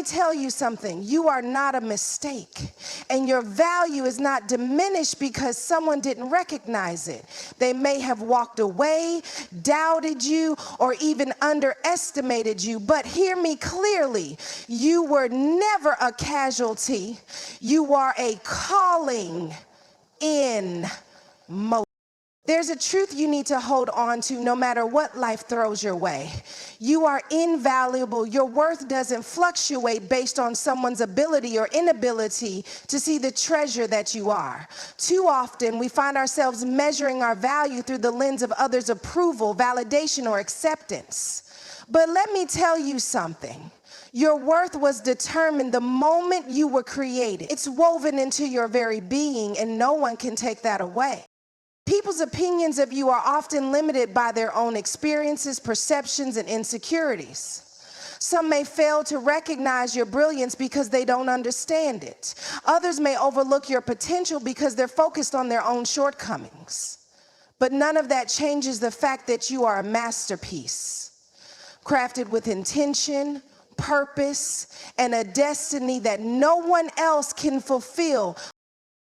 tell you something. You are not a mistake, and your value is not diminished because someone didn't recognize it. They may have walked away, doubted you, or even underestimated you, but hear me clearly. You were never a casualty. You are a calling in motion. There's a truth you need to hold on to no matter what life throws your way. You are invaluable. Your worth doesn't fluctuate based on someone's ability or inability to see the treasure that you are. Too often, we find ourselves measuring our value through the lens of others' approval, validation, or acceptance. But let me tell you something. Your worth was determined the moment you were created. It's woven into your very being, and no one can take that away. People's opinions of you are often limited by their own experiences, perceptions, and insecurities. Some may fail to recognize your brilliance because they don't understand it. Others may overlook your potential because they're focused on their own shortcomings. But none of that changes the fact that you are a masterpiece, crafted with intention, purpose, and a destiny that no one else can fulfill.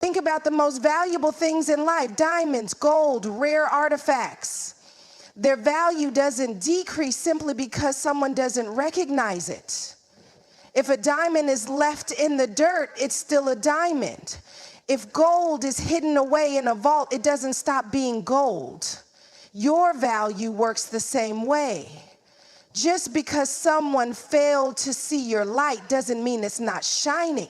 Think about the most valuable things in life: diamonds, gold, rare artifacts. Their value doesn't decrease simply because someone doesn't recognize it. If a diamond is left in the dirt, it's still a diamond. If gold is hidden away in a vault, it doesn't stop being gold. Your value works the same way. Just because someone failed to see your light doesn't mean it's not shining.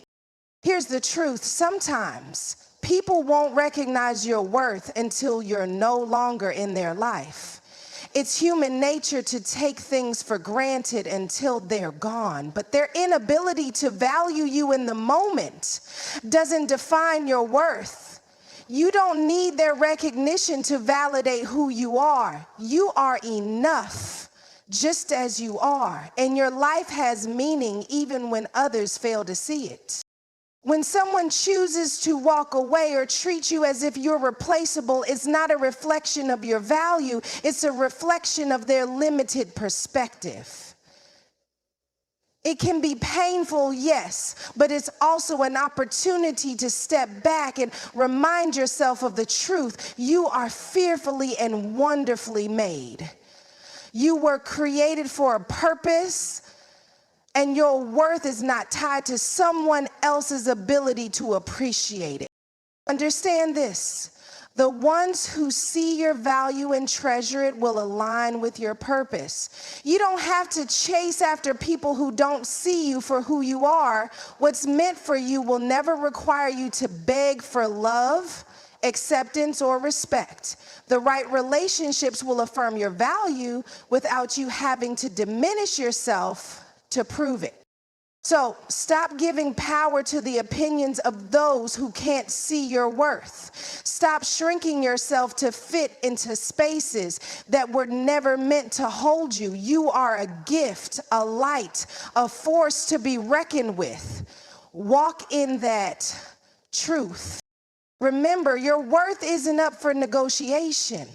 Here's the truth. Sometimes people won't recognize your worth until you're no longer in their life. It's human nature to take things for granted until they're gone, but their inability to value you in the moment doesn't define your worth. You don't need their recognition to validate who you are. You are enough just as you are, and your life has meaning even when others fail to see it. When someone chooses to walk away or treat you as if you're replaceable, it's not a reflection of your value, it's a reflection of their limited perspective. It can be painful, yes, but it's also an opportunity to step back and remind yourself of the truth. You are fearfully and wonderfully made. You were created for a purpose, and your worth is not tied to someone else's ability to appreciate it. Understand this. The ones who see your value and treasure it will align with your purpose. You don't have to chase after people who don't see you for who you are. What's meant for you will never require you to beg for love, acceptance, or respect. The right relationships will affirm your value without you having to diminish yourself to prove it. So stop giving power to the opinions of those who can't see your worth. Stop shrinking yourself to fit into spaces that were never meant to hold you. You are a gift, a light, a force to be reckoned with. Walk in that truth. Remember, your worth isn't up for negotiation.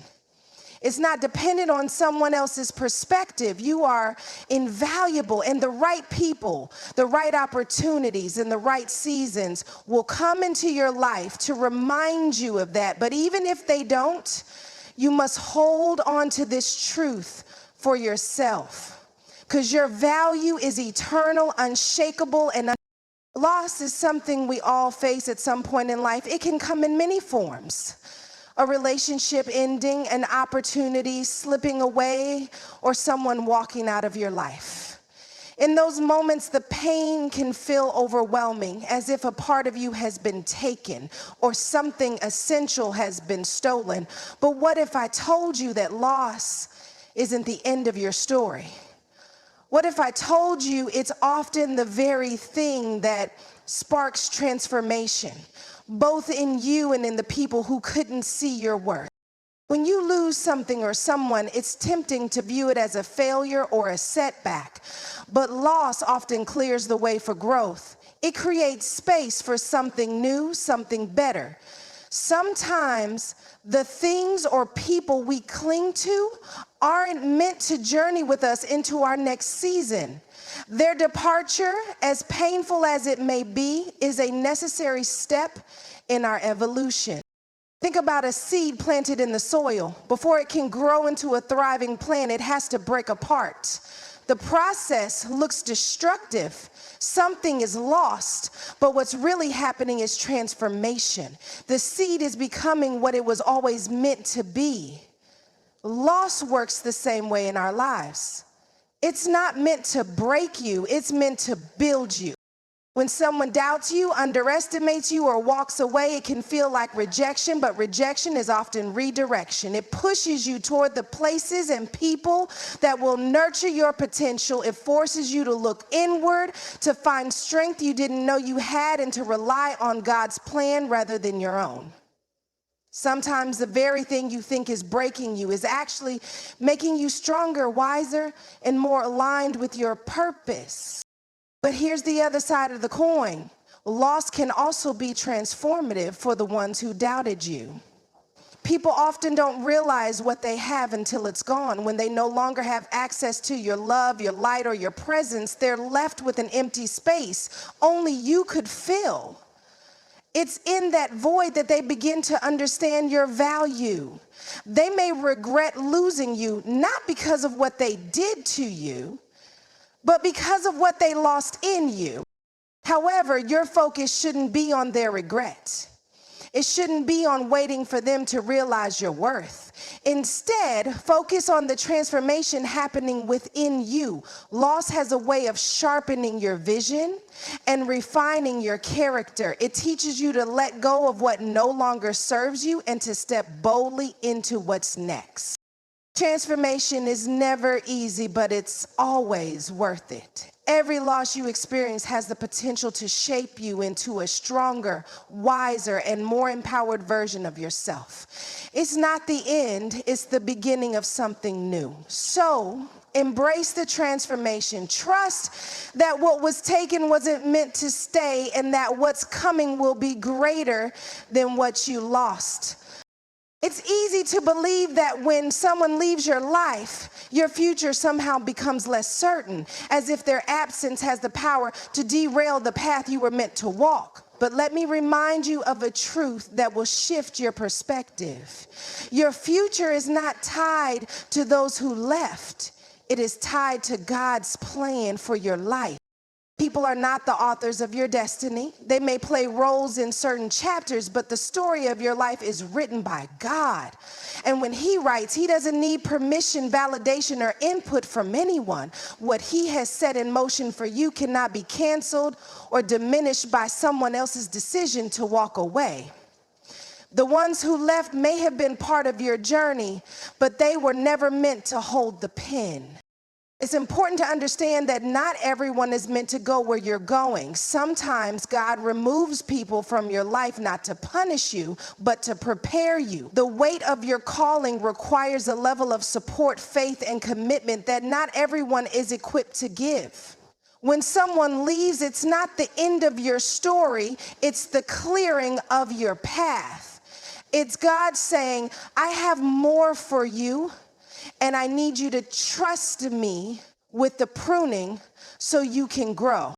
It's not dependent on someone else's perspective. You are invaluable, and the right people, the right opportunities, and the right seasons will come into your life to remind you of that. But even if they don't, you must hold on to this truth for yourself, because your value is eternal, unshakable, and loss is something we all face at some point in life. It can come in many forms. A relationship ending, an opportunity slipping away, or someone walking out of your life. In those moments, the pain can feel overwhelming, as if a part of you has been taken or something essential has been stolen. But what if I told you that loss isn't the end of your story? What if I told you it's often the very thing that sparks transformation, both in you and in the people who couldn't see your worth? When you lose something or someone, it's tempting to view it as a failure or a setback, but loss often clears the way for growth. It creates space for something new, something better. Sometimes the things or people we cling to aren't meant to journey with us into our next season. Their departure, as painful as it may be, is a necessary step in our evolution. Think about a seed planted in the soil. Before it can grow into a thriving plant, it has to break apart. The process looks destructive. Something is lost, but what's really happening is transformation. The seed is becoming what it was always meant to be. Loss works the same way in our lives. It's not meant to break you, it's meant to build you. When someone doubts you, underestimates you, or walks away, it can feel like rejection, but rejection is often redirection. It pushes you toward the places and people that will nurture your potential. It forces you to look inward, to find strength you didn't know you had, and to rely on God's plan rather than your own. Sometimes the very thing you think is breaking you is actually making you stronger, wiser, and more aligned with your purpose. But here's the other side of the coin. Loss can also be transformative for the ones who doubted you. People often don't realize what they have until it's gone. When they no longer have access to your love, your light, or your presence, they're left with an empty space only you could fill. It's in that void that they begin to understand your value. They may regret losing you, not because of what they did to you, but because of what they lost in you. However, your focus shouldn't be on their regret. It shouldn't be on waiting for them to realize your worth. Instead, focus on the transformation happening within you. Loss has a way of sharpening your vision and refining your character. It teaches you to let go of what no longer serves you and to step boldly into what's next. Transformation is never easy, but it's always worth it. Every loss you experience has the potential to shape you into a stronger, wiser, and more empowered version of yourself. It's not the end, it's the beginning of something new. So, embrace the transformation. Trust that what was taken wasn't meant to stay, and that what's coming will be greater than what you lost. It's easy to believe that when someone leaves your life, your future somehow becomes less certain, as if their absence has the power to derail the path you were meant to walk. But let me remind you of a truth that will shift your perspective. Your future is not tied to those who left. It is tied to God's plan for your life. People are not the authors of your destiny. They may play roles in certain chapters, but the story of your life is written by God. And when He writes, He doesn't need permission, validation, or input from anyone. What He has set in motion for you cannot be canceled or diminished by someone else's decision to walk away. The ones who left may have been part of your journey, but they were never meant to hold the pen. It's important to understand that not everyone is meant to go where you're going. Sometimes God removes people from your life not to punish you, but to prepare you. The weight of your calling requires a level of support, faith, and commitment that not everyone is equipped to give. When someone leaves, it's not the end of your story, it's the clearing of your path. It's God saying, I have more for you, and I need you to trust me with the pruning so you can grow.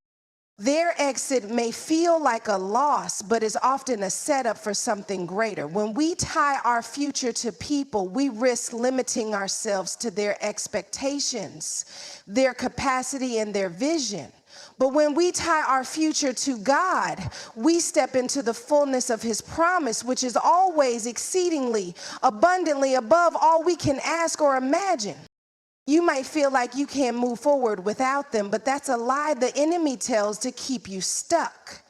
Their exit may feel like a loss, but is often a setup for something greater. When we tie our future to people, we risk limiting ourselves to their expectations, their capacity, and their vision. But when we tie our future to God, we step into the fullness of His promise, which is always exceedingly, abundantly above all we can ask or imagine. You might feel like you can't move forward without them, but that's a lie the enemy tells to keep you stuck.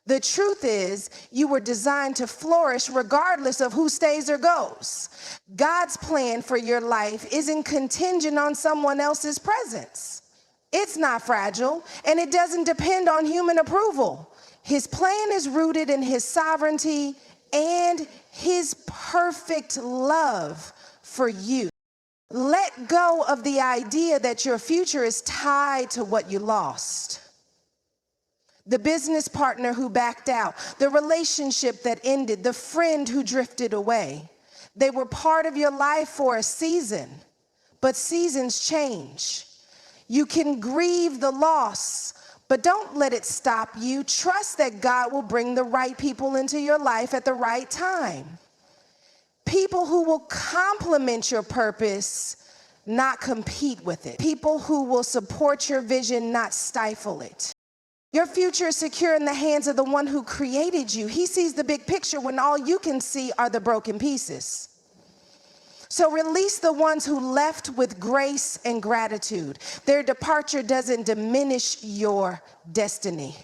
The truth is, you were designed to flourish regardless of who stays or goes. God's plan for your life isn't contingent on someone else's presence. It's not fragile, and it doesn't depend on human approval. His plan is rooted in His sovereignty and His perfect love for you. Let go of the idea that your future is tied to what you lost. The business partner who backed out, the relationship that ended, the friend who drifted away. They were part of your life for a season, but seasons change. You can grieve the loss, but don't let it stop you. Trust that God will bring the right people into your life at the right time. People who will complement your purpose, not compete with it. People who will support your vision, not stifle it. Your future is secure in the hands of the one who created you. He sees the big picture when all you can see are the broken pieces. So release the ones who left with grace and gratitude. Their departure doesn't diminish your destiny.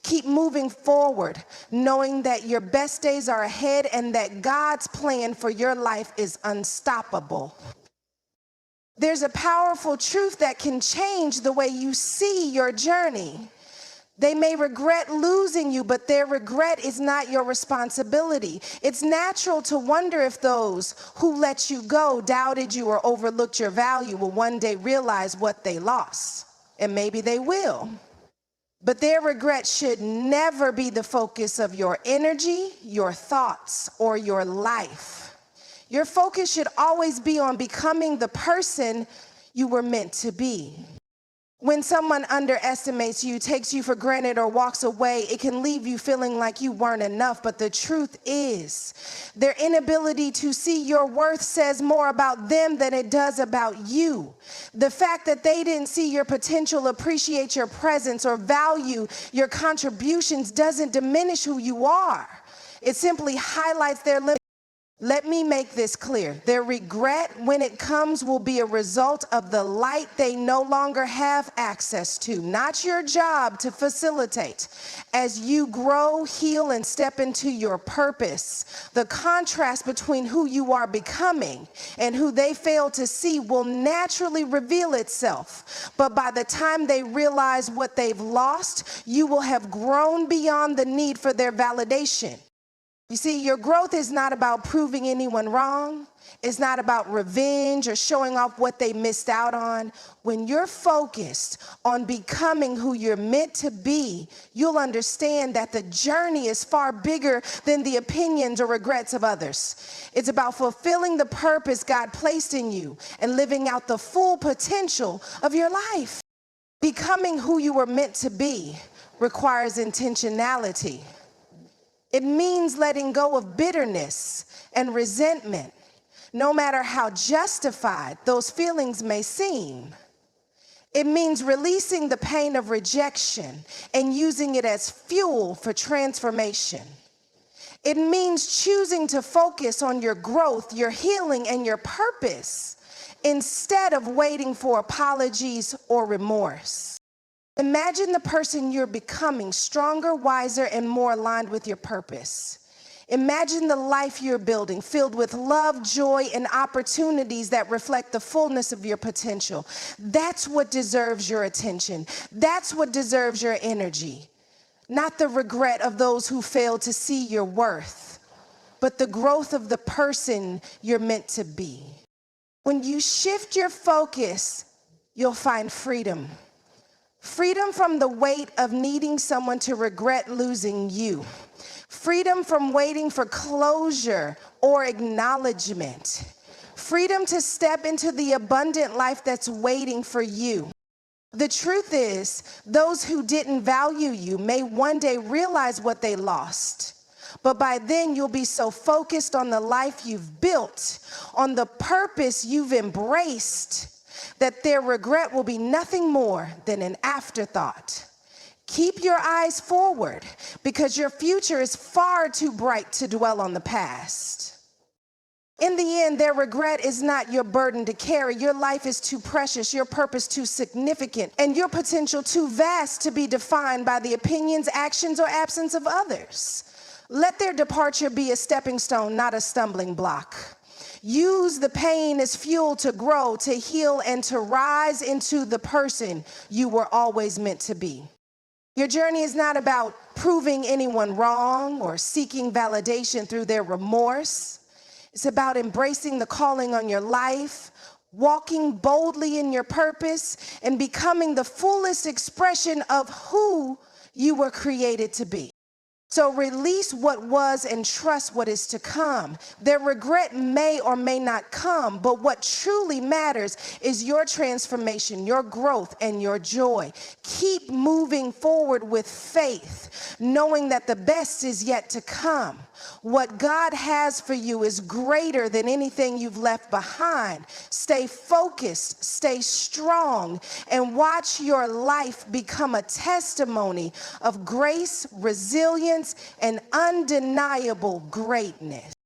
Keep moving forward, knowing that your best days are ahead and that God's plan for your life is unstoppable. There's a powerful truth that can change the way you see your journey. They may regret losing you, but their regret is not your responsibility. It's natural to wonder if those who let you go, doubted you, or overlooked your value will one day realize what they lost. And maybe they will. But their regret should never be the focus of your energy, your thoughts, or your life. Your focus should always be on becoming the person you were meant to be. When someone underestimates you, takes you for granted, or walks away, it can leave you feeling like you weren't enough. But the truth is, their inability to see your worth says more about them than it does about you. The fact that they didn't see your potential, appreciate your presence, or value your contributions doesn't diminish who you are. It simply highlights their limits. Let me make this clear. Their regret, when it comes, will be a result of the light they no longer have access to, not your job to facilitate. As you grow, heal, and step into your purpose, the contrast between who you are becoming and who they fail to see will naturally reveal itself. But by the time they realize what they've lost, you will have grown beyond the need for their validation. You see, your growth is not about proving anyone wrong. It's not about revenge or showing off what they missed out on. When you're focused on becoming who you're meant to be, you'll understand that the journey is far bigger than the opinions or regrets of others. It's about fulfilling the purpose God placed in you and living out the full potential of your life. Becoming who you were meant to be requires intentionality. It means letting go of bitterness and resentment, no matter how justified those feelings may seem. It means releasing the pain of rejection and using it as fuel for transformation. It means choosing to focus on your growth, your healing, and your purpose instead of waiting for apologies or remorse. Imagine the person you're becoming, stronger, wiser, and more aligned with your purpose. Imagine the life you're building, filled with love, joy, and opportunities that reflect the fullness of your potential. That's what deserves your attention. That's what deserves your energy. Not the regret of those who failed to see your worth, but the growth of the person you're meant to be. When you shift your focus, you'll find freedom. Freedom from the weight of needing someone to regret losing you. Freedom from waiting for closure or acknowledgement. Freedom to step into the abundant life that's waiting for you. The truth is, those who didn't value you may one day realize what they lost. But by then, you'll be so focused on the life you've built, on the purpose you've embraced, that their regret will be nothing more than an afterthought. Keep your eyes forward, because your future is far too bright to dwell on the past. In the end, their regret is not your burden to carry. Your life is too precious, your purpose too significant, and your potential too vast to be defined by the opinions, actions, or absence of others. Let their departure be a stepping stone, not a stumbling block. Use the pain as fuel to grow, to heal, and to rise into the person you were always meant to be. Your journey is not about proving anyone wrong or seeking validation through their remorse. It's about embracing the calling on your life, walking boldly in your purpose, and becoming the fullest expression of who you were created to be. So release what was and trust what is to come. Their regret may or may not come, but what truly matters is your transformation, your growth, and your joy. Keep moving forward with faith, knowing that the best is yet to come. What God has for you is greater than anything you've left behind. Stay focused, stay strong, and watch your life become a testimony of grace, resilience, and undeniable greatness.